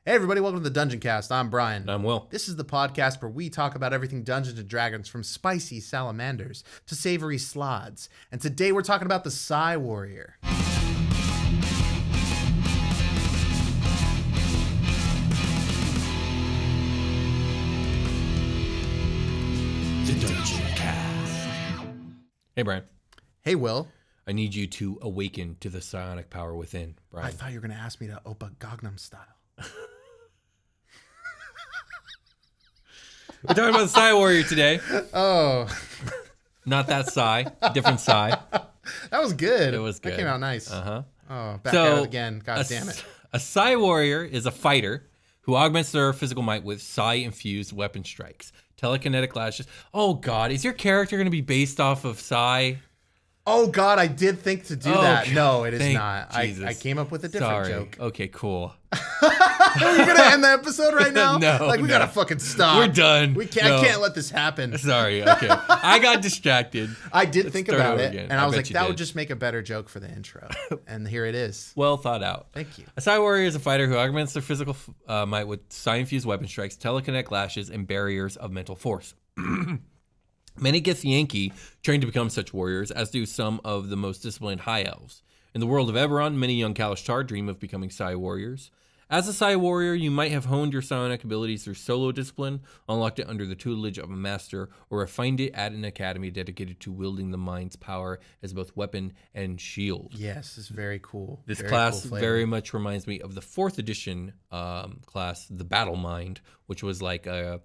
Hey everybody, welcome to the Dungeoncast. I'm Brian. And I'm Will. This is the podcast where we talk about everything Dungeons & Dragons, from spicy salamanders to savory slods. And today we're talking about the Psi Warrior. The Dungeoncast. Hey Brian. Hey Will. I need you to awaken to the psionic power within, Brian. I thought you were going to ask me to Opa Gangnam Style. We're talking about the Psi Warrior today. Oh. Not that Psi, different Psi. That was good. It was good. That came out nice. Uh-huh. Oh, back at it again. God damn it. A Psi Warrior is a fighter who augments their physical might with Psi-infused weapon strikes, telekinetic lashes. Oh, God. Is your character going to be based off of Psi? Oh, God, I did think to do that. God. No, it is Thank not. Jesus. I came up with a different Sorry. joke. Okay, cool. Are you going to end the episode right now? No. We got to fucking stop. We're done. We can't. No. I can't let this happen. Sorry. Okay. I got distracted. I did Let's think start about over it, again. and I was bet like, you that did. would just make a better joke for the intro. And here it is. Well thought out. Thank you. A Psi Warrior is a fighter who augments their physical might with Psi-infused weapon strikes, telekinetic lashes, and barriers of mental force. Many Githyanki train to become such warriors, as do some of the most disciplined High Elves. In the world of Eberron, many young Kalashtar dream of becoming Psi Warriors. As a Psi Warrior, you might have honed your psionic abilities through solo discipline, unlocked it under the tutelage of a master, or refined it at an academy dedicated to wielding the mind's power as both weapon and shield. Yes, it's very cool. This Very class cool flavor. very much reminds me of the 4th edition class, the Battle Mind, which was like a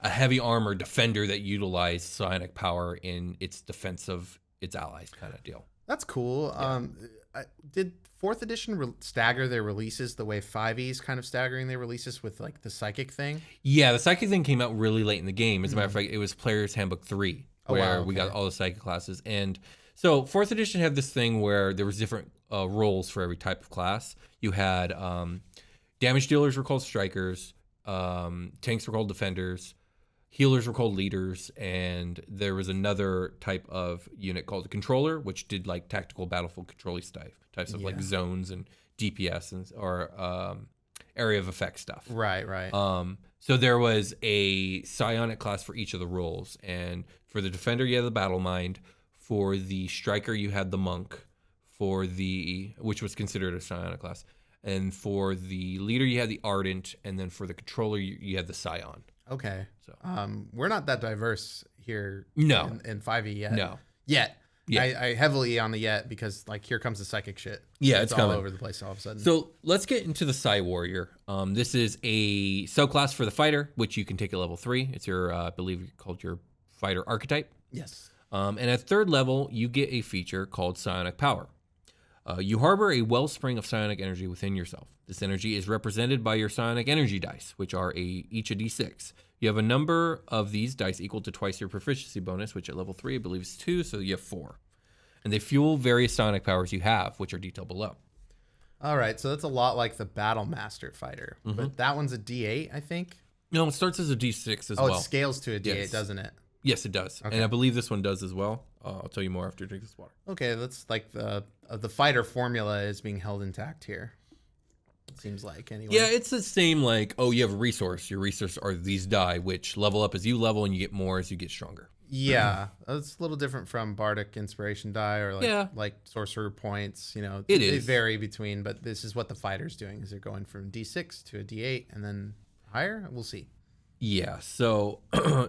heavy armor defender that utilized psionic power in its defense of its allies kind of deal. That's cool. Yeah. Did 4th edition stagger their releases the way 5e's kind of staggering their releases with like the psychic thing? Yeah, the psychic thing came out really late in the game. As a matter of fact, it was Player's Handbook 3, where we got all the psychic classes. And so 4th edition had this thing where there was different roles for every type of class. You had damage dealers were called strikers, tanks were called defenders, healers were called leaders, and there was another type of unit called a controller, which did like tactical battlefield controlling types of like zones and DPS and or area of effect stuff. Right. So there was a psionic class for each of the roles, and for the defender you had the battle mind, for the striker you had the monk, which was considered a psionic class, and for the leader you had the ardent, and then for the controller you had the scion. Okay. So we're not that diverse here. No. In 5e yet. No. Yet. Yeah. I heavily on the yet because like here comes the psychic shit. Yeah, it's it's all coming. over the place all of a sudden. So let's get into the Psi Warrior. This is a subclass for the fighter, which you can take at level 3. It's your, I believe, called your fighter archetype. Yes. And at 3rd level, you get a feature called Psionic Power. You harbor a wellspring of psionic energy within yourself. This energy is represented by your psionic energy dice, which are each a d6. You have a number of these dice equal to twice your proficiency bonus, which at level 3, I believe, is 2, so you have 4. And they fuel various psionic powers you have, which are detailed below. All right, so that's a lot like the Battle Master fighter, but that one's a D8, I think. No, it starts as a d6 as well. Oh, it scales to a D8, Yes. doesn't it? Yes, it does. Okay. And I believe this one does as well. I'll tell you more after I drink this water. Okay, that's like the fighter formula is being held intact here. It seems like anyway. Yeah, it's the same like, oh, you have a resource. Your resource are these die, which level up as you level and you get more as you get stronger. Yeah, it's a little different from Bardic Inspiration die or like Sorcerer points. You know, It they is. vary between, but this is what the fighter's doing is they're going from D6 to a D8 and then higher. We'll see. Yeah, so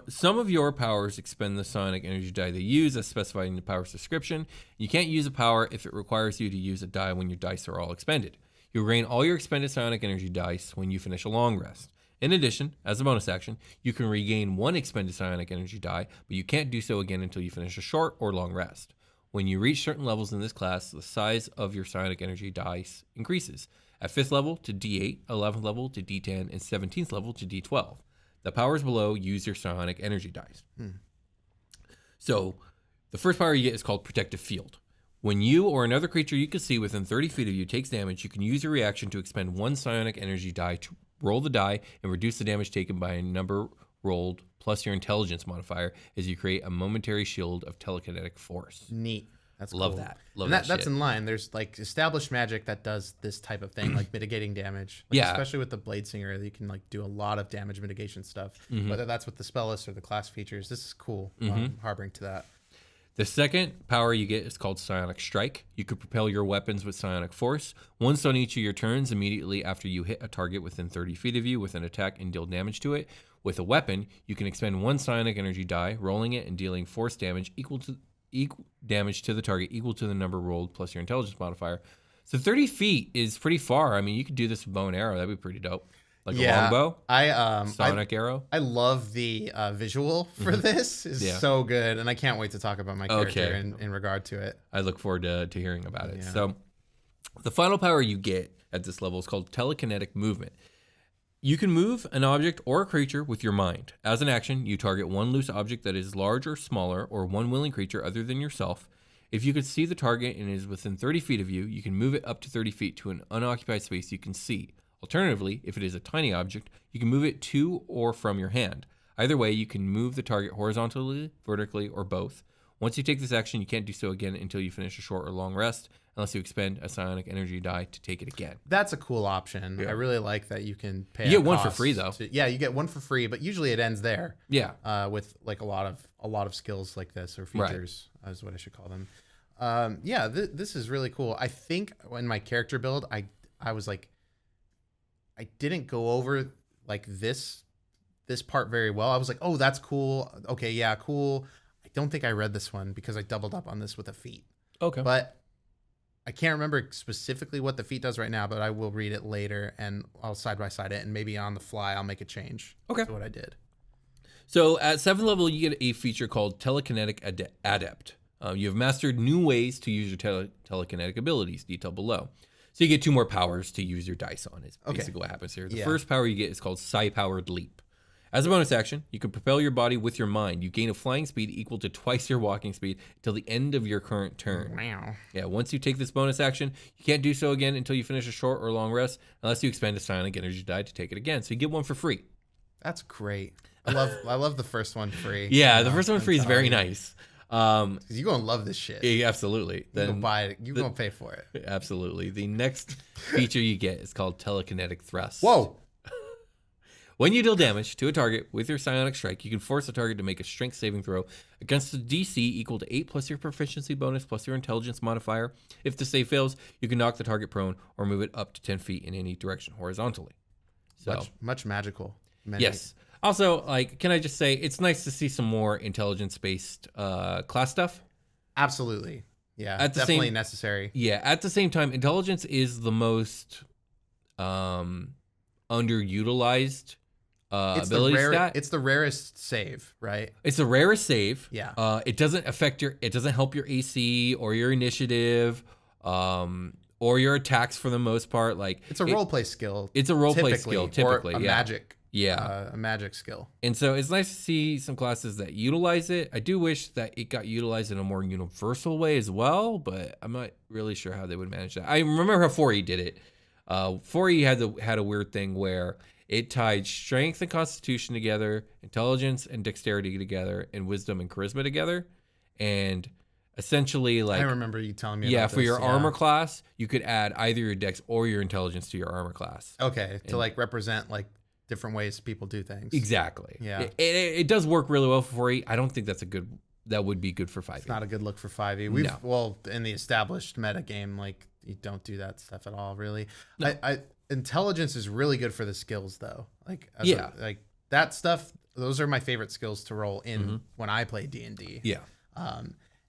some of your powers expend the psionic energy die they use as specified in the power's description. You can't use a power if it requires you to use a die when your dice are all expended. You regain all your expended psionic energy dice when you finish a long rest. In addition, as a bonus action, you can regain 1 expended psionic energy die, but you can't do so again until you finish a short or long rest. When you reach certain levels in this class, the size of your psionic energy dice increases. At 5th level to D8, 11th level to D10, and 17th level to D12. The powers below use your psionic energy dice. So the first power you get is called Protective Field. When you or another creature you can see within 30 feet of you takes damage, you can use your reaction to expend 1 psionic energy die to roll the die and reduce the damage taken by a number rolled plus your intelligence modifier as you create a momentary shield of telekinetic force. Neat. That's Love cool. that. Love and that that's shit. in line. There's like established magic that does this type of thing, like mitigating damage. Like, Yeah. Especially with the Blade Singer, you can like do a lot of damage mitigation stuff. Whether that's with the spell list or the class features. This is cool. Harboring to that. The second power you get is called Psionic Strike. You can propel your weapons with Psionic Force. Once on each of your turns, immediately after you hit a target within 30 feet of you with an attack and deal damage to it. With a weapon, you can expend 1 Psionic energy die, rolling it and dealing force damage equal damage to the target equal to the number rolled plus your intelligence modifier. So 30 feet is pretty far. I mean, you could do this with bow and arrow. That'd be pretty dope. Like a longbow. Sonic arrow. I love the visual for this. It's so good, and I can't wait to talk about my character in regard to it. I look forward to hearing about it. Yeah. So the final power you get at this level is called Telekinetic Movement. You can move an object or a creature with your mind. As an action, you target one loose object that is large or smaller, or one willing creature other than yourself. If you can see the target and it is within 30 feet of you, you can move it up to 30 feet to an unoccupied space you can see. Alternatively, if it is a tiny object, you can move it to or from your hand. Either way, you can move the target horizontally, vertically, or both. Once you take this action, you can't do so again until you finish a short or long rest, unless you expend a psionic energy die to take it again. That's a cool option. Yeah. I really like that you can pay. You get one for free though. You get one for free, but usually it ends there. Yeah. With like a lot of skills like this or Right. features is what I should call them. This is really cool. I think in my character build, I was like, I didn't go over like this part very well. I was like, oh, that's cool. Okay, yeah, cool. I don't think I read this one because I doubled up on this with a feat. Okay. But I can't remember specifically what the feat does right now, but I will read it later and I'll side by side it, and maybe on the fly I'll make a change. Okay. To what I did. So at 7th level, you get a feature called Telekinetic Adept. You have mastered new ways to use your telekinetic abilities, detailed below. So you get 2 more powers to use your dice on, is basically what happens here. The first power you get is called Psi-Powered Leap. As a bonus action, you can propel your body with your mind. You gain a flying speed equal to twice your walking speed until the end of your current turn. Wow. Yeah, once you take this bonus action, you can't do so again until you finish a short or long rest, unless you expend a psionic energy die to take it again. So you get one for free. That's great. I love the first one free. Yeah, the first one free is very nice. Because you're going to love this shit. Yeah, absolutely. You're going to buy it. You're going to pay for it. Absolutely. The next feature you get is called Telekinetic Thrust. Whoa. When you deal damage to a target with your psionic strike, you can force the target to make a strength saving throw against a DC equal to 8 plus your proficiency bonus plus your intelligence modifier. If the save fails, you can knock the target prone or move it up to 10 feet in any direction horizontally. So Much magical. Yes. Also, like, can I just say, it's nice to see some more intelligence-based class stuff. Absolutely. Yeah, At the definitely same- necessary. Yeah, at the same time, intelligence is the most underutilized ability stat. It's the rarest save, right? It's the rarest save. Yeah. It doesn't help your AC or your initiative, or your attacks for the most part. Like, It's a roleplay skill. It's a roleplay skill, typically. Or a yeah. magic. Yeah. A magic skill. And so it's nice to see some classes that utilize it. I do wish that it got utilized in a more universal way as well, but I'm not really sure how they would manage that. I remember how 4E did it. 4E had a weird thing where it tied strength and constitution together, intelligence and dexterity together, and wisdom and charisma together. And essentially, like, I remember you telling me yeah, about for this, your armor class, you could add either your dex or your intelligence to your armor class. Okay, to like represent like different ways people do things. Exactly. Yeah. It does work really well for 4E. I don't think that would be good for 5E. It's not a good look for 5e. No. Well, in the established meta game, like, you don't do that stuff at all, really. No. Intelligence is really good for the skills, though. Like, like that stuff. Those are my favorite skills to roll in when I play D&D. Yeah.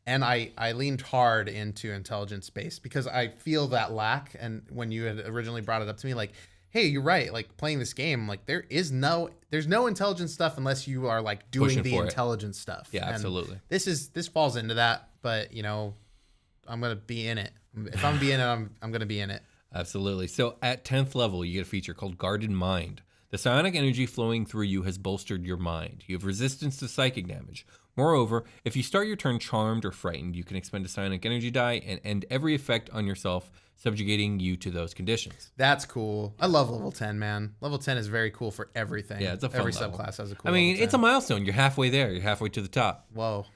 And I leaned hard into intelligence based because I feel that lack. And when you had originally brought it up to me, like, hey, you're right. Like, playing this game, like, there's no intelligence stuff unless you are like doing Pushing the for it. intelligence stuff. Yeah, And absolutely. This falls into that, but you know, I'm gonna be in it. If I'm being in it, I'm gonna be in it. Absolutely. So at 10th level, you get a feature called Guarded Mind. The psionic energy flowing through you has bolstered your mind. You have resistance to psychic damage. Moreover, if you start your turn charmed or frightened, you can expend a psionic energy die and end every effect on yourself, subjugating you to those conditions. That's cool. I love level 10, man. Level 10 is very cool for everything. Yeah, it's a fun Every level. subclass has a cool I mean, level it's a 10. milestone. You're halfway there. You're halfway to the top. Whoa.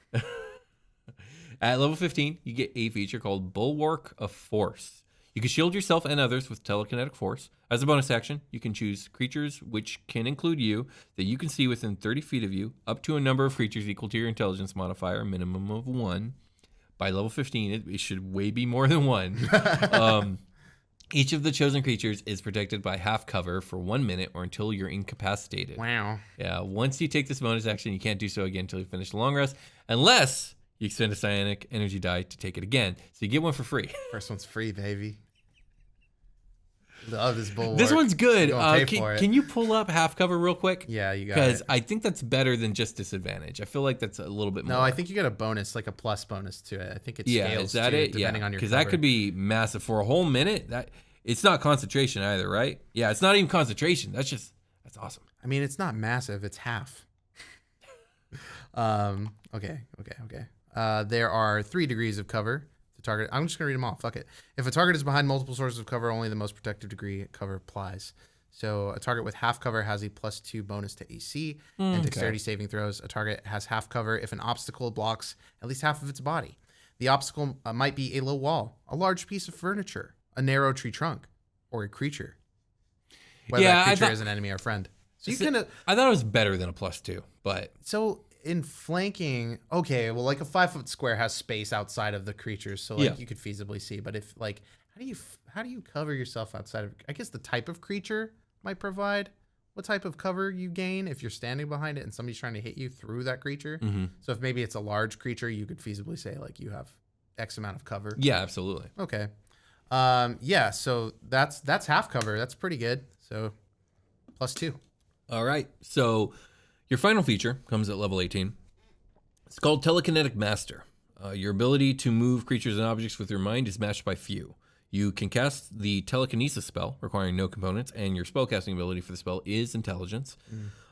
At level 15, you get a feature called Bulwark of Force. You can shield yourself and others with telekinetic force. As a bonus action, you can choose creatures, which can include you, that you can see within 30 feet of you, up to a number of creatures equal to your intelligence modifier, a minimum of 1. By level 15, it should way be more than 1. Each of the chosen creatures is protected by half cover for 1 minute or until you're incapacitated. Wow. Yeah, once you take this bonus action, you can't do so again until you finish the long rest, unless you expend a psionic energy die to take it again. So you get one for free. First one's free, baby. Love this bulwark. This one's good. Can you pull up half cover real quick? Yeah, you got it. Because I think that's better than just disadvantage. I feel like that's a little bit more. No, I think you get a bonus, like a plus bonus to it. I think it yeah, scales is that too, it? depending on your because cover. that could be massive for a whole minute. That it's not concentration either, right? Yeah, it's not even concentration. That's awesome. I mean, it's not massive. It's half. Okay. There are 3 degrees of cover. Target. I'm just gonna read them all. Fuck it. If a target is behind multiple sources of cover, only the most protective degree cover applies. So a target with half cover has a +2 bonus to AC and dexterity saving throws. A target has half cover if an obstacle blocks at least half of its body. The obstacle might be a low wall, a large piece of furniture, a narrow tree trunk, or a creature. Whether that creature is an enemy or friend. So you kind of. I thought it was better than a +2, but so. In flanking, okay, well, like a 5-foot square has space outside of the creatures, so like you could feasibly see. But if like, how do you cover yourself outside of? I guess the type of creature might provide what type of cover you gain if you're standing behind it and somebody's trying to hit you through that creature. Mm-hmm. So if maybe it's a large creature, you could feasibly say like you have X amount of cover. Yeah, absolutely. Okay, yeah. So that's half cover. That's pretty good. So +2. All right. So. Your final feature comes at level 18. It's called Telekinetic Master. Your ability to move creatures and objects with your mind is matched by few. You can cast the Telekinesis spell, requiring no components, and your spellcasting ability for the spell is Intelligence.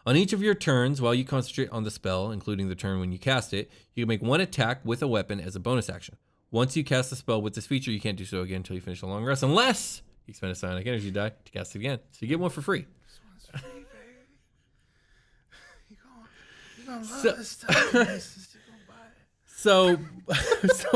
On each of your turns, while you concentrate on the spell, including the turn when you cast it, you can make one attack with a weapon as a bonus action. Once you cast the spell with this feature, you can't do so again until you finish a long rest, unless you expend a psionic energy die to cast it again. So you get one for free. So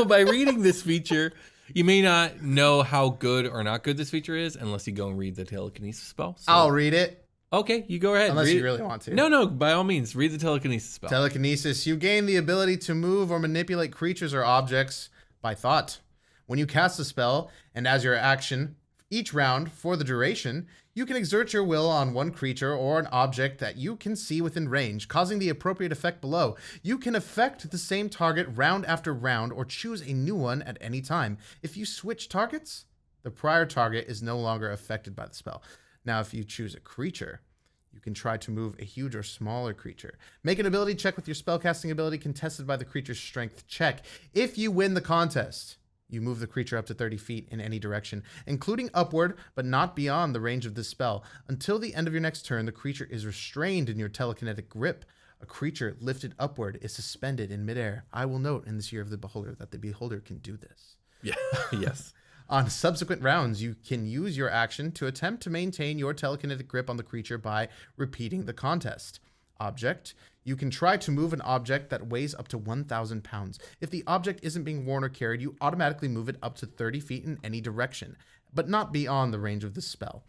by reading this feature, you may not know how good or not good this feature is unless you go and read the telekinesis spell. So, I'll read it. Okay, you go ahead. Unless you really want to. No, by all means, read the telekinesis spell. Telekinesis. You gain the ability to move or manipulate creatures or objects by thought. When you cast a spell, and as your action, each round for the duration, you can exert your will on one creature or an object that you can see within range, causing the appropriate effect below. You can affect the same target round after round or choose a new one at any time. If you switch targets, the prior target is no longer affected by the spell. Now, if you choose a creature, you can try to move a huge or smaller creature. Make an ability check with your spellcasting ability contested by the creature's strength check. If you win the contest, you move the creature up to 30 feet in any direction, including upward, but not beyond the range of this spell. Until the end of your next turn, the creature is restrained in your telekinetic grip. A creature lifted upward is suspended in midair. I will note in this Year of the Beholder that the Beholder can do this. Yeah. Yes. On subsequent rounds, you can use your action to attempt to maintain your telekinetic grip on the creature by repeating the contest. Object. You can try to move an object that weighs up to 1,000 pounds. If the object isn't being worn or carried, you automatically move it up to 30 feet in any direction, but not beyond the range of the spell.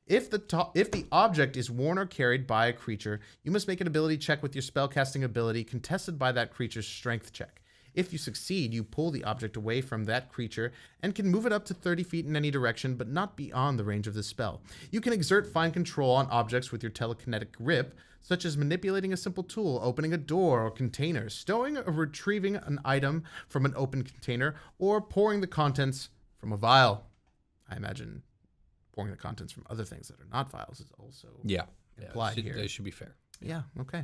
If the object is worn or carried by a creature, you must make an ability check with your spellcasting ability contested by that creature's strength check. If you succeed, you pull the object away from that creature and can move it up to 30 feet in any direction, but not beyond the range of the spell. You can exert fine control on objects with your telekinetic grip, such as manipulating a simple tool, opening a door or container, stowing or retrieving an item from an open container, or pouring the contents from a vial. I imagine pouring the contents from other things that are not vials is also implied here. They should be fair. Yeah, okay,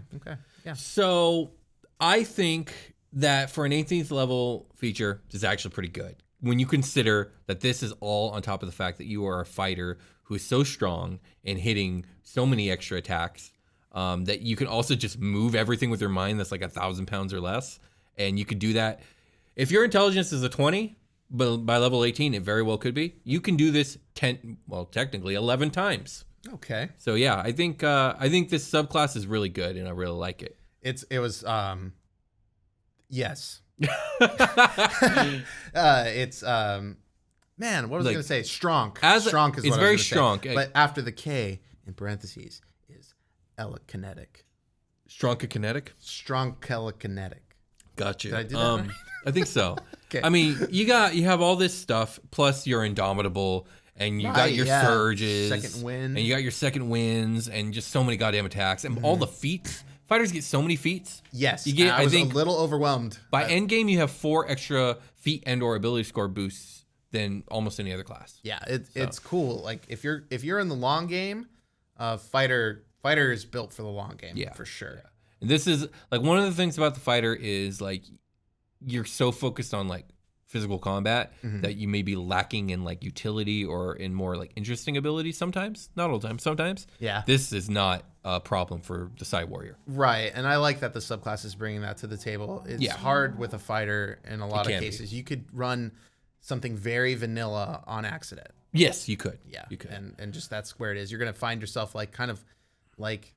yeah. So I think that for an 18th level feature, this is actually pretty good. When you consider that this is all on top of the fact that you are a fighter who is so strong and hitting so many extra attacks, that you can also just move everything with your mind that's like 1,000 pounds or less. And you could do that. If your intelligence is a 20, but by level 18, it very well could be. You can do this technically 11 times. Okay. So yeah, I think this subclass is really good and I really like it. It was yes. It's man, what was I Like, gonna say? Strong. as a- Strong is it's what I very was strong. gonna say. But after the K in parentheses is telekinetic. Strong kinetic. Strong telekinetic. Gotcha. Did I do that right? I think so. Okay. I mean, you have all this stuff, plus you're indomitable, and you got your surges, second wind, and you got your second winds, and just so many goddamn attacks, and all the feats. Fighters get so many feats. Yes, you get. I was think a little overwhelmed. by end game, you have 4 extra feat and/or ability score boosts than almost any other class. Yeah, it's cool. Like if you're in the long game, fighter is built for the long game. Yeah, for sure. Yeah. And this is like one of the things about the fighter is like you're so focused on like physical combat that you may be lacking in like utility or in more like interesting abilities sometimes. Not all the time, sometimes. Yeah. This is not a problem for the Psi Warrior. Right, and I like that the subclass is bringing that to the table. It's hard with a fighter in a lot of cases. You could run something very vanilla on accident. Yes, you could. Yeah, you could. And just that's where it is. You're going to find yourself like kind of like,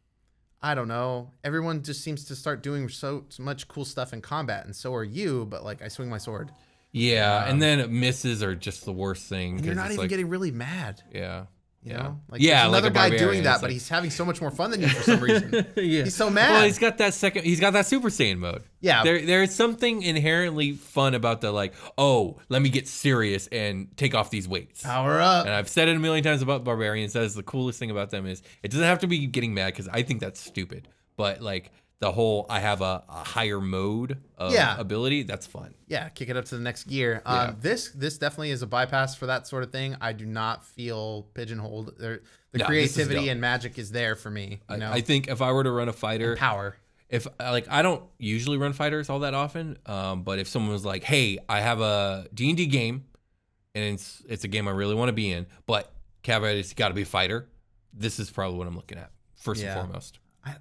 I don't know. Everyone just seems to start doing so much cool stuff in combat, and so are you. But like, I swing my sword. Yeah, and then misses are just the worst thing. And you're not even like, getting really mad. Yeah. You know? Like, yeah, there's another like guy doing that, but he's having so much more fun than you for some reason. Yeah. He's so mad. Well, he's got that Super Saiyan mode. Yeah. There is something inherently fun about the like, oh, let me get serious and take off these weights. Power up. And I've said it a million times about barbarians. That is the coolest thing about them is it doesn't have to be getting mad because I think that's stupid. But like the whole I have a higher mode of ability, that's fun. Yeah, kick it up to the next gear. This definitely is a bypass for that sort of thing. I do not feel pigeonholed. The creativity and magic is there for me. You know? I think if I were to run a fighter, and power. If like I don't usually run fighters all that often, but if someone was like, "Hey, I have a D&D game, and it's a game I really want to be in, but caveat it's got to be a fighter," this is probably what I'm looking at first and foremost.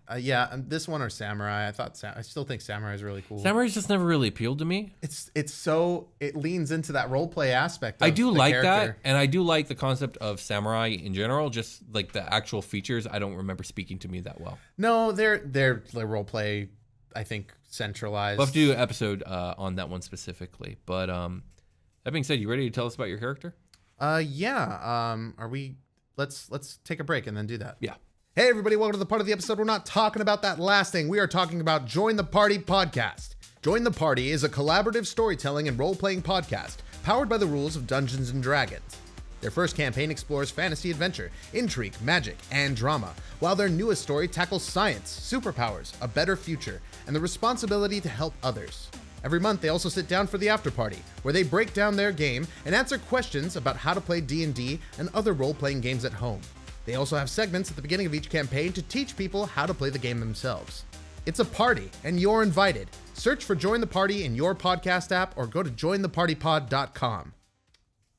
This one or Samurai. I still think Samurai is really cool. Samurai's just never really appealed to me. It leans into that role play aspect. I do like that, and I do like the concept of Samurai in general. Just like the actual features, I don't remember speaking to me that well. No, they're role play. I think centralized. We'll have to do an episode on that one specifically. But that being said, you ready to tell us about your character? Yeah. Are we? Let's take a break and then do that. Yeah. Hey everybody, welcome to the part of the episode we're not talking about that last thing. We are talking about Join the Party podcast. Join the Party is a collaborative storytelling and role-playing podcast powered by the rules of Dungeons & Dragons. Their first campaign explores fantasy adventure, intrigue, magic, and drama, while their newest story tackles science, superpowers, a better future, and the responsibility to help others. Every month, they also sit down for the after party, where they break down their game and answer questions about how to play D&D and other role-playing games at home. They also have segments at the beginning of each campaign to teach people how to play the game themselves. It's a party, and you're invited. Search for Join the Party in your podcast app or go to jointhepartypod.com.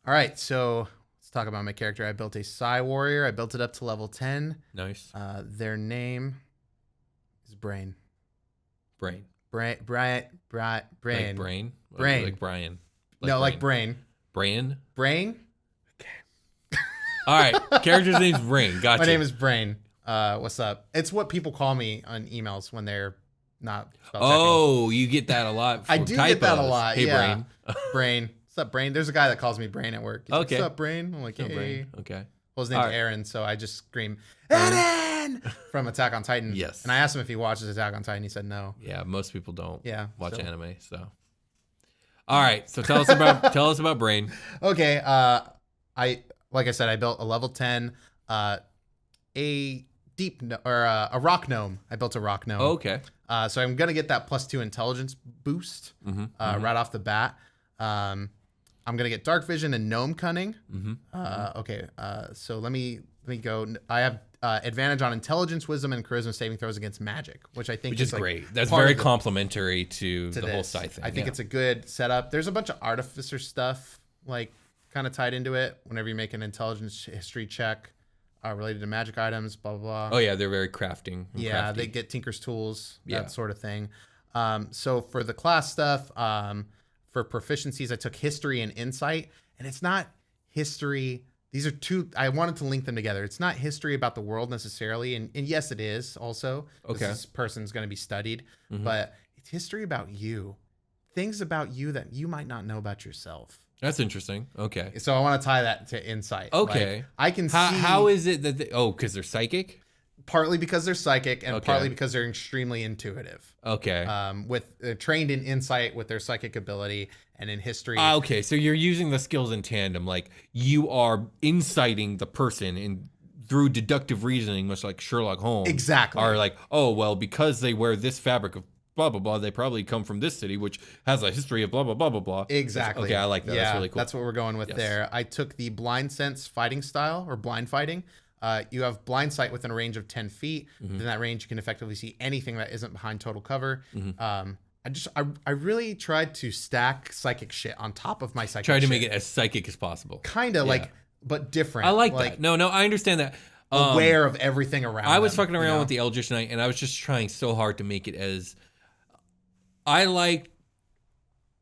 All right, so let's talk about my character. I built a Psi Warrior. I built it up to level 10. Nice. Their name is Brain. Brain. Brain. Like brain? Brain. Like Brian. Like Brain. Brain? Brain? All right. Character's name's Brain. Gotcha. My name is Brain. What's up? It's what people call me on emails when they're not spell checking. You get that a lot. I do get that a lot. Hey, yeah. Brain. Brain. What's up, Brain? There's a guy that calls me Brain at work. He's like, what's up, Brain? I'm like, hey. Brain. Okay. Well, his name's Aaron, so I just scream, Aaron! From Attack on Titan. Yes. And I asked him if he watches Attack on Titan. He said no. Yeah, most people don't watch anime, so. All right, so tell us about Brain. Okay, like I said, I built a level 10, a rock gnome. I built a rock gnome. Oh, okay. So I'm gonna get that +2 intelligence boost right off the bat. I'm gonna get dark vision and gnome cunning. Okay. So let me go. I have advantage on intelligence, wisdom, and charisma saving throws against magic, which I think is like great. That's very complementary to the whole Psi thing. I think it's a good setup. There's a bunch of artificer stuff like kind of tied into it. Whenever you make an intelligence history check related to magic items, blah blah blah. Oh yeah, they're very crafting. Yeah, crafty. they get Tinker's tools, that sort of thing. So for the class stuff, for proficiencies, I took history and insight, and it's not history. These are two. I wanted to link them together. It's not history about the world necessarily, and yes, it is also. Okay. This person's going to be studied, but it's history about you. things about you that you might not know about yourself. That's interesting. Okay. So I want to tie that to insight. Okay. Like, I can see how is it that because they're psychic? Partly because they're psychic and Okay. partly because they're extremely intuitive. Okay. With trained in insight with their psychic ability and in history. Okay, so you're using the skills in tandem. Like you are inciting the person in through deductive reasoning, much like Sherlock Holmes. Exactly. Are like, oh well, because they wear this fabric of blah blah blah, they probably come from this city, which has a history of blah blah blah blah blah. Exactly. Okay, I like that. Yeah, that's really cool. That's what we're going with there. I took the blind sense fighting style or blind fighting. You have blind sight within a range of 10 feet. Within that range, you can effectively see anything that isn't behind total cover. I really tried to stack psychic shit on top of my psychic Try to shit. make it as psychic as possible. Kind of like, but different. I like that. No, I understand that. Aware of everything around I was them, fucking around with the Eldritch Knight, and I was just trying so hard to make it as... I like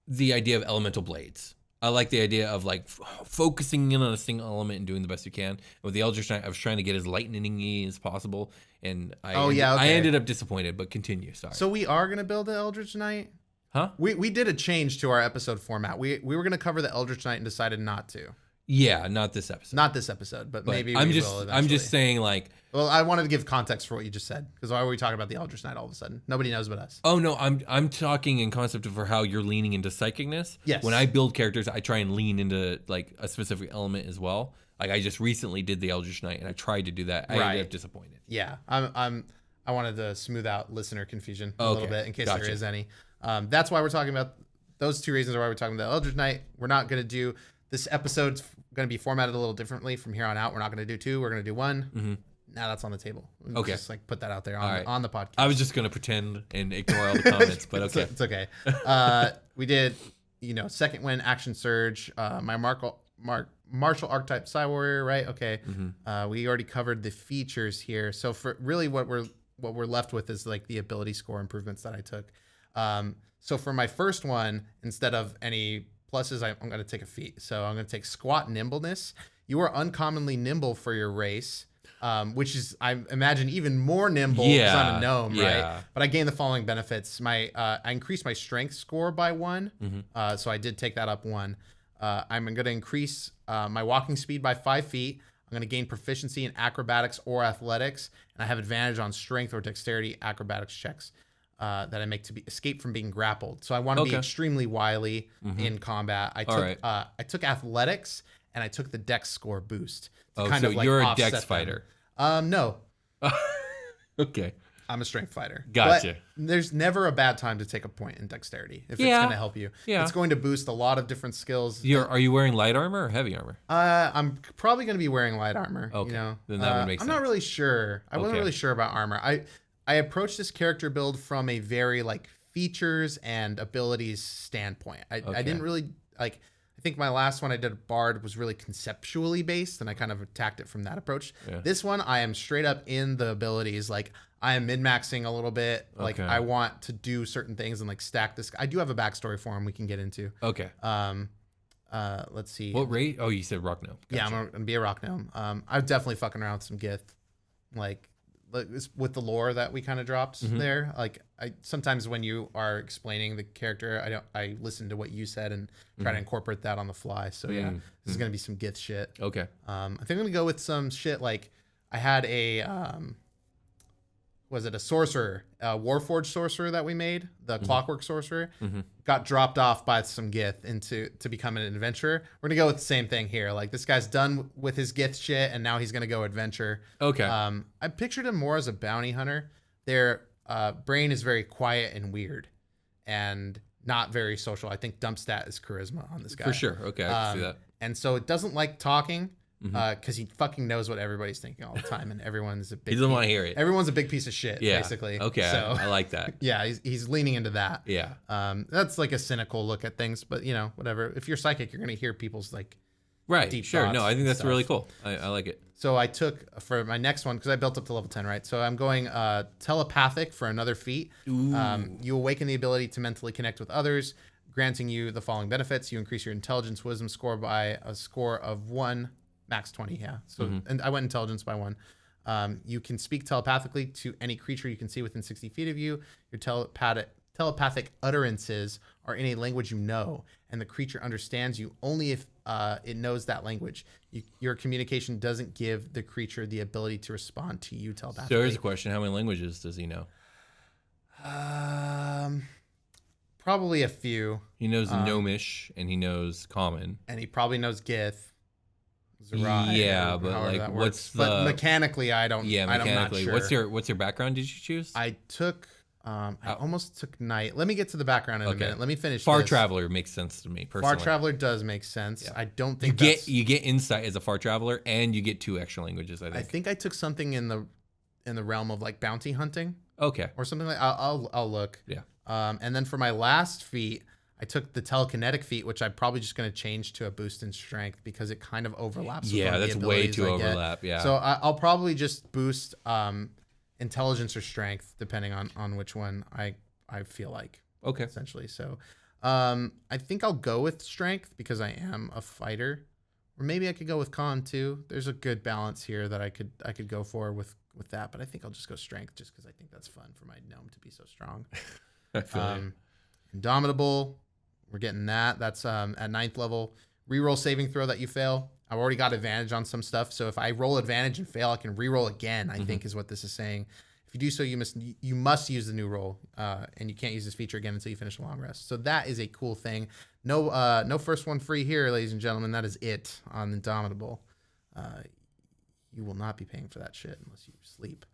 the idea of elemental blades. I like the idea of like focusing in on a single element and doing the best you can. And with the Eldritch Knight, I was trying to get as lightning-y as possible, and I ended up disappointed. But continue. Sorry. So we are gonna build the Eldritch Knight. Huh? We did a change to our episode format. We were gonna cover the Eldritch Knight and decided not to. Yeah, not this episode. Not this episode, but maybe we will eventually. I'm just saying, like. Well, I wanted to give context for what you just said, because why were we talking about the Eldritch Knight all of a sudden? Nobody knows but us. Oh no, I'm talking in concept of for how you're leaning into psychicness. Yes. When I build characters, I try and lean into like a specific element as well. Like I just recently did the Eldritch Knight, and I tried to do that. I ended up disappointed. Yeah, I wanted to smooth out listener confusion a little bit in case there is any. That's why we're talking about those two reasons. Are why we're talking about Eldritch Knight. We're not going to do this episode's going to be formatted a little differently from here on out. We're not going to do two. We're going to do one. Mm-hmm. Now that's on the table. Okay. Just like put that out there on the podcast. I was just going to pretend and ignore all the comments, but okay. It's okay. We did, second win, action surge, my martial archetype Psi Warrior, right? Okay. Mm-hmm. We already covered the features here. So for really what we're left with is like the ability score improvements that I took. So for my first one, instead of any pluses, I'm going to take a feat. So I'm going to take squat nimbleness. You are uncommonly nimble for your race. Which is, I imagine, even more nimble because I'm a gnome, right? But I gain the following benefits. I increased my strength score by 1, so I did take that up 1. I'm going to increase my walking speed by 5 feet. I'm going to gain proficiency in acrobatics or athletics, and I have advantage on strength or dexterity acrobatics checks that I make to escape from being grappled. So I want to be extremely wily in combat. I took athletics, and I took the dex score boost. So you're a dex fighter. No. Okay. I'm a strength fighter. Gotcha. But there's never a bad time to take a point in dexterity if it's going to help you. Yeah. It's going to boost a lot of different skills. Are you wearing light armor or heavy armor? I'm probably going to be wearing light armor. Okay. Then that would make sense. I'm not really sure. I wasn't really sure about armor. I approached this character build from a very like features and abilities standpoint. I didn't really like. I think my last one I did a Bard was really conceptually based, and I kind of attacked it from that approach. Yeah. This one, I am straight up in the abilities. Like, I am min-maxing a little bit. Like, I want to do certain things and, like, stack this. I do have a backstory for him we can get into. Okay. Let's see. What rate? Oh, you said rock gnome. Gotcha. Yeah, I'm going to be a rock gnome. I'm definitely fucking around with some Gith. Like with the lore that we kind of dropped there. Like, I sometimes when you are explaining the character, I listen to what you said and try to incorporate that on the fly. So yeah, this is gonna be some Gith shit. Okay. I think I'm gonna go with some shit like I had a was it a sorcerer, a Warforged sorcerer that we made, the Clockwork sorcerer, got dropped off by some Gith to become an adventurer. We're gonna go with the same thing here. Like this guy's done with his Gith shit, and now he's gonna go adventure. Okay. I pictured him more as a bounty hunter. Their brain is very quiet and weird, and not very social. I think dump stat is charisma on this guy. For sure. Okay, I can see that. And so it doesn't like talking. Because he fucking knows what everybody's thinking all the time, and everyone's a big. He doesn't want to hear it. Everyone's a big piece of shit, basically. Okay, so, I like that. Yeah, he's leaning into that. Yeah. That's like a cynical look at things, but whatever. If you're psychic, you're gonna hear people's like. Right. Deep sure. No, I think that's stuff. really cool. I like it. So I took for my next one because I built up to level 10, right? So I'm going telepathic for another feat. You awaken the ability to mentally connect with others, granting you the following benefits: you increase your intelligence wisdom score by a score of 1. Max 20, yeah. So, and I went intelligence by 1. You can speak telepathically to any creature you can see within 60 feet of you. Your telepathic utterances are in a language you know, and the creature understands you only if it knows that language. Your communication doesn't give the creature the ability to respond to you telepathically. So here's a question. How many languages does he know? Probably a few. He knows Gnomish and he knows Common. And he probably knows Gith. Zerai, yeah, but like, what's the? But mechanically, I don't. Yeah, mechanically. I'm not sure. What's your background? Did you choose? I took. I almost took Knight. Let me get to the background in a minute. Let me finish. Far Traveler makes sense to me personally. Far Traveler does make sense. Yeah. I don't think you get insight as a Far Traveler, and you get 2 extra languages. I think I took something in the realm of like bounty hunting. Okay. Or something like. I'll look. Yeah. And then for my last feat, I took the telekinetic feat, which I'm probably just going to change to a boost in strength because it kind of overlaps. Yeah, that's way too overlap. Yeah. So I'll probably just boost intelligence or strength depending on which one I feel like. Okay. Essentially. So I think I'll go with strength because I am a fighter. Or maybe I could go with con too. There's a good balance here that I could go for with that, but I think I'll just go strength just because I think that's fun for my gnome to be so strong. I feel Indomitable. We're getting that. That's at 9th level. Reroll saving throw that you fail. I've already got advantage on some stuff. So if I roll advantage and fail, I can reroll again, I think is what this is saying. If you do so, you must use the new roll. And you can't use this feature again until you finish a long rest. So that is a cool thing. No first one free here, ladies and gentlemen. That is it on Indomitable. You will not be paying for that shit unless you sleep.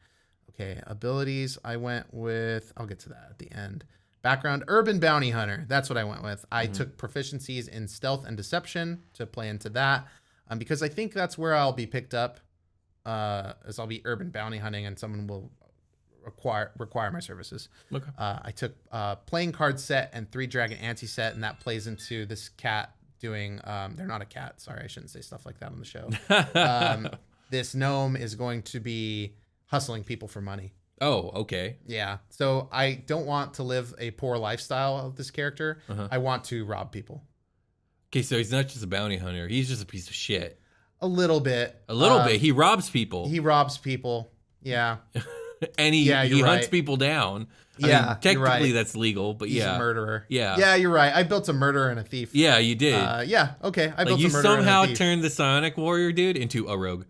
Okay, abilities. I went with, I'll get to that at the end. Background, Urban Bounty Hunter. That's what I went with. I took proficiencies in stealth and deception to play into that because I think that's where I'll be picked up as I'll be urban bounty hunting and someone will require my services. Okay. I took playing card set and 3 dragon anti-set, and that plays into this cat doing, they're not a cat. Sorry, I shouldn't say stuff like that on the show. This gnome is going to be hustling people for money. Oh, okay. Yeah. So I don't want to live a poor lifestyle of this character. I want to rob people. Okay, so he's not just a bounty hunter. He's just a piece of shit. A little bit. A little bit. He robs people. He robs people. Yeah. And he hunts people down. I mean, technically that's legal, but he's a murderer. Yeah. Yeah, you're right. I built a murderer and a thief. Yeah, you did. Yeah, okay. I built a murderer and a thief. You somehow turned the Psionic Warrior dude into a rogue.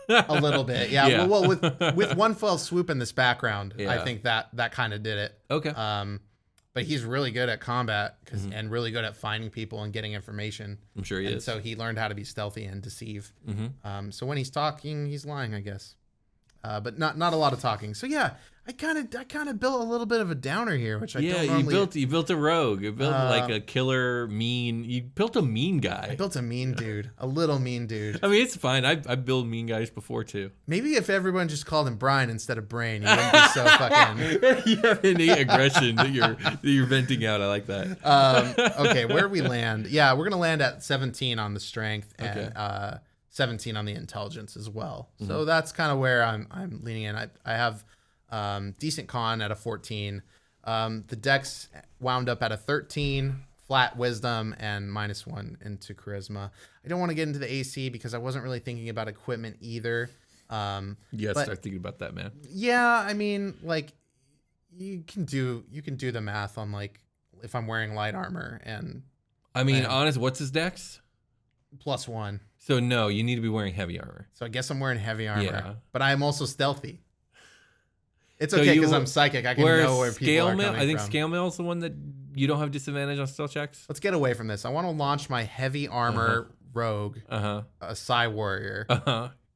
A little bit, yeah. Well, with one fell swoop in this background, I think that kind of did it. Okay. But he's really good at combat and really good at finding people and getting information. I'm sure he is. So he learned how to be stealthy and deceive. So when he's talking, he's lying, I guess. But not a lot of talking. So yeah, I kind of built a little bit of a downer here, which I don't normally. You built a rogue. You built like a killer, mean. You built a mean guy. I built a mean dude, a little mean dude. I mean, it's fine. I've built mean guys before too. Maybe if everyone just called him Brian instead of Brain, you wouldn't be so fucking. You have innate aggression that you're venting out. I like that. Okay, where we land? Yeah, we're gonna land at 17 on the strength and 17 on the intelligence as well. So that's kind of where I'm leaning in. I have. Decent con at a 14. The dex wound up at a 13, flat wisdom, and -1 into charisma. I don't want to get into the AC because I wasn't really thinking about equipment either. You gotta start thinking about that, man. Yeah, I mean, like you can do the math on like if I'm wearing light armor and. I mean, honest, what's his dex? +1. So no, you need to be wearing heavy armor. So I guess I'm wearing heavy armor, but I am also stealthy. It's okay because I'm psychic. I can know where people are coming from. I think Scale Mail is the one that you don't have disadvantage on stealth checks. Let's get away from this. I want to launch my heavy armor rogue, a Psi Warrior,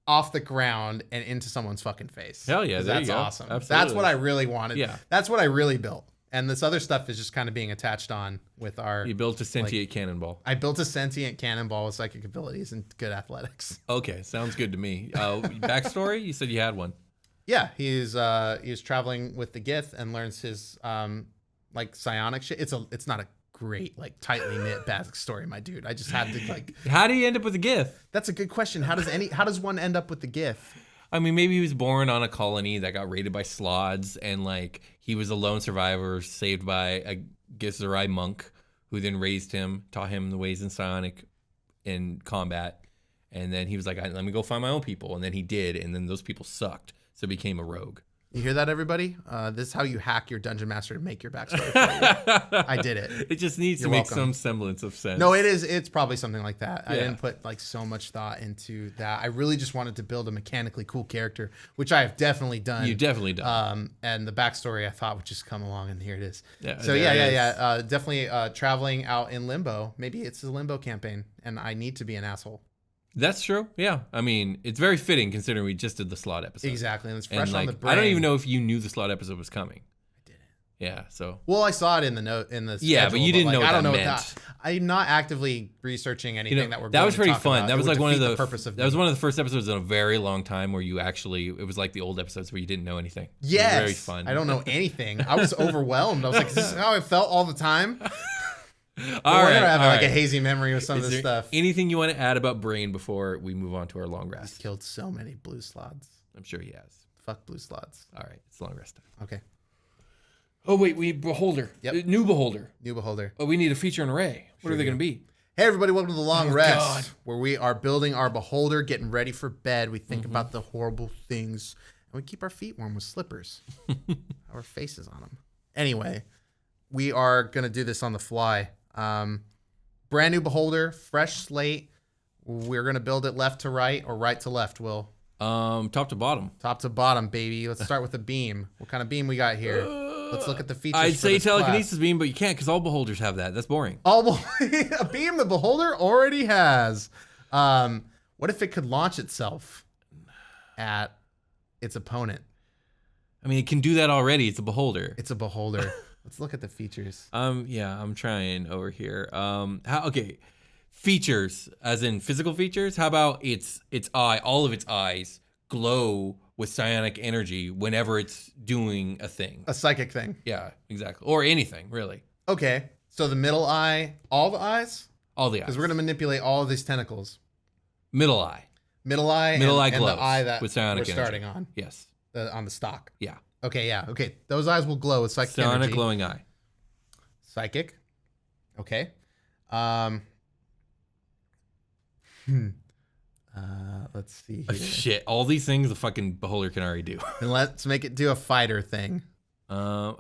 off the ground and into someone's fucking face. Hell yeah, there you go. That's awesome. Absolutely. That's what I really wanted. Yeah. That's what I really built. And this other stuff is just kind of being attached on with our... You built a sentient cannonball. I built a sentient cannonball with psychic abilities and good athletics. Okay, sounds good to me. Backstory? You said you had one. Yeah, he's traveling with the Gith and learns his like psionic shit. It's not a great like tightly knit backstory, my dude. I just had to like. How do you end up with a Gith? That's a good question. How does one end up with the Gith? I mean, maybe he was born on a colony that got raided by Slods, and like he was a lone survivor saved by a Githzerai monk who then raised him, taught him the ways in psionic in combat, and then he was like, "Let me go find my own people," and then he did, and then those people sucked. So became a rogue. You hear that, everybody? This is how you hack your dungeon master to make your backstory for you. I did it. It just needs You're to make welcome. some semblance of sense. No, it is. It's probably something like that. I Yeah. didn't put like so much thought into that. I really just wanted to build a mechanically cool character, which I have definitely done. You definitely don't. And the backstory I thought would just come along, and here it is. Yeah, So there it is. definitely traveling out in limbo. Maybe it's a limbo campaign, and I need to be an asshole. That's true. Yeah. I mean, it's very fitting considering we just did the slot episode. Exactly, and it's And fresh on like, the brain. I don't even know if you knew the slot episode was coming. I didn't. Yeah. So. Well, I saw it in the note in the Yeah, but schedule, you didn't know what I don't that know meant. what that. I'm not actively researching anything that we're. That going was to pretty talk fun. about. That It was would like one of defeat the purpose of. That was one of the first episodes in a very long time where you actually. It was like the old episodes where you didn't know anything. It was Yes, very fun. I don't know anything. I was overwhelmed. I was like, "Is this how I felt all the time?" All right. I have all like a right. hazy memory with some Is of this there stuff. anything you want to add about Brain before we move on to our long He's rest? killed so many blue slots. I'm sure he has. Fuck blue slots. All right, it's long rest time. Okay, Oh wait, we Beholder. Yep. New Beholder. new beholder. Oh, we need a feature and array. What are they do. going to be? Hey everybody, welcome to the long Oh, rest, God. where we are building our beholder, getting ready for bed. We think about the horrible things, and we keep our feet warm with slippers. Our faces on them. Anyway, we are gonna do this on the fly. Brand new beholder, fresh slate. We're gonna build it left to right or right to left. Will Top to bottom. top to bottom, baby. Let's start with the beam. What kind of beam we got here? Let's look at the features. I'd for say this class. telekinesis beam, but you can't because all beholders have that. That's boring. A beam the beholder already has. What if it could launch itself at its opponent? I mean, it can do that already. It's a beholder. It's a beholder. Let's look at the features. Yeah, I'm trying over here. Okay, features as in physical features. How about its eye? All of its eyes glow with psionic energy whenever it's doing a thing. A psychic thing. Yeah, exactly. Or anything really. Okay. So the middle eye, all the eyes? All the eyes. Because we're going to manipulate all of these tentacles. Middle eye. Middle eye, Middle eye and glows the eye that with psionic we're energy. starting on. Yes. On the stock. Yeah. Okay, yeah. Okay. Those eyes will glow with psychic Psionic energy. glowing eye. Psychic. Okay. Let's see here. Shit. All these things the fucking beholder can already do. And let's make it do a fighter thing. Um,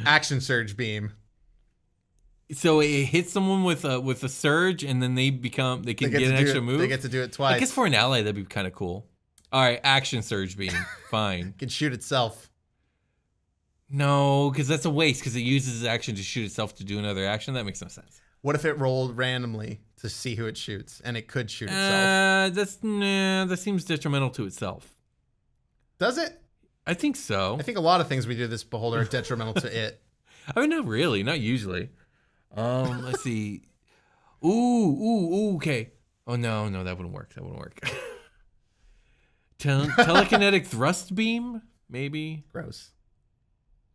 Action surge beam. so it hits someone with a surge, and then they can get an to do extra it, move. They get to do it twice. I guess for an ally that'd be kind of cool. All right, action surge beam. Fine. It can shoot itself. No, because that's a waste. Because it uses its action to shoot itself to do another action. That makes no sense. What if it rolled randomly to see who it shoots, and it could shoot itself? That seems detrimental to itself. Does it? I think so. I think a lot of things we do this beholder are detrimental to it. I mean, not really, not usually. Let's see. Ooh, okay. Oh no, that wouldn't work. That wouldn't work. Telekinetic thrust beam, maybe. Gross.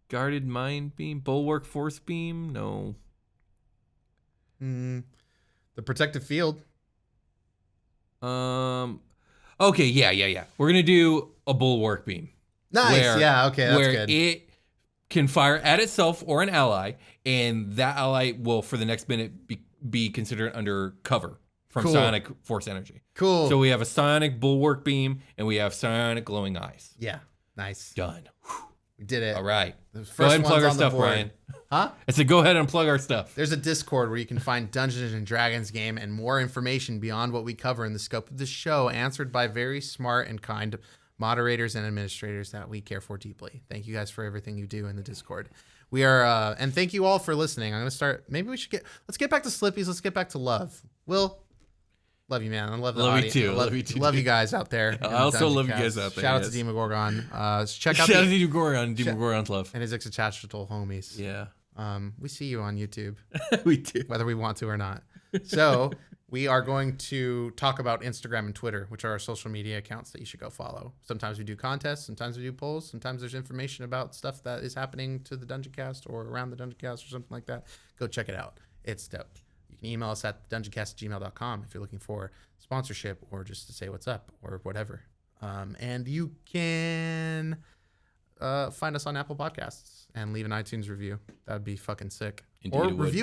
Guarded mind beam, bulwark force beam. No. The protective field. Okay, yeah. We're gonna do a bulwark beam. Nice. Yeah. Okay. That's where good. it can fire at itself or an ally, and that ally will, for the next minute, be considered under cover from Cool. psionic force energy. Cool. So we have a psionic bulwark beam, and we have psionic glowing eyes. Yeah. Nice. Done. We did it. All right. The Go first ahead and plug one's our on the stuff, board. Brian. Huh? I said, go ahead and plug our stuff. There's a Discord where you can find Dungeons and Dragons game and more information beyond what we cover in the scope of the show, answered by very smart and kind moderators and administrators that we care for deeply. Thank you guys for everything you do in the Discord. We are, and thank you all for listening. I'm going to start, maybe we should let's get back to Slippies. Let's get back to love. Will, love you, man. I love the Love you audience. too. I Love you too, Love dude. you guys out there. I also love you guys out there, Shout out yes. to Demogorgon. Check out Shout out the, to Demogorgon's love. and his extraterrestrial homies. Yeah. We see you on YouTube. We do. Whether we want to or not. So we are going to talk about Instagram and Twitter, which are our social media accounts that you should go follow. Sometimes we do contests, sometimes we do polls, sometimes there's information about stuff that is happening to the Dungeoncast or around the Dungeoncast or something like that. Go check it out. It's dope. You can email us at dungeoncast@gmail.com if you're looking for sponsorship or just to say what's up or whatever. And you can find us on Apple Podcasts and leave an iTunes review. That would be fucking sick. Indeed or it would.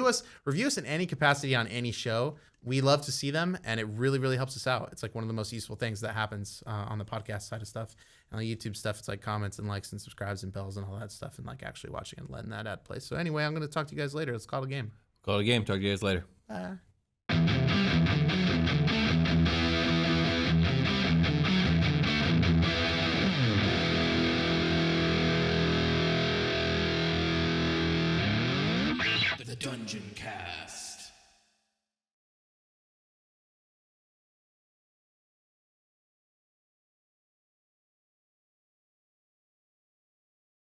review us in any capacity on any show. We love to see them, and it really, really helps us out. It's like one of the most useful things that happens on the podcast side of stuff. And on the YouTube stuff, it's like comments and likes and subscribes and bells and all that stuff, and like actually watching and letting that ad play. So anyway, I'm going to talk to you guys later. Let's call it a game. Call it a game. Talk to you guys later. Bye. The Dungeoncast.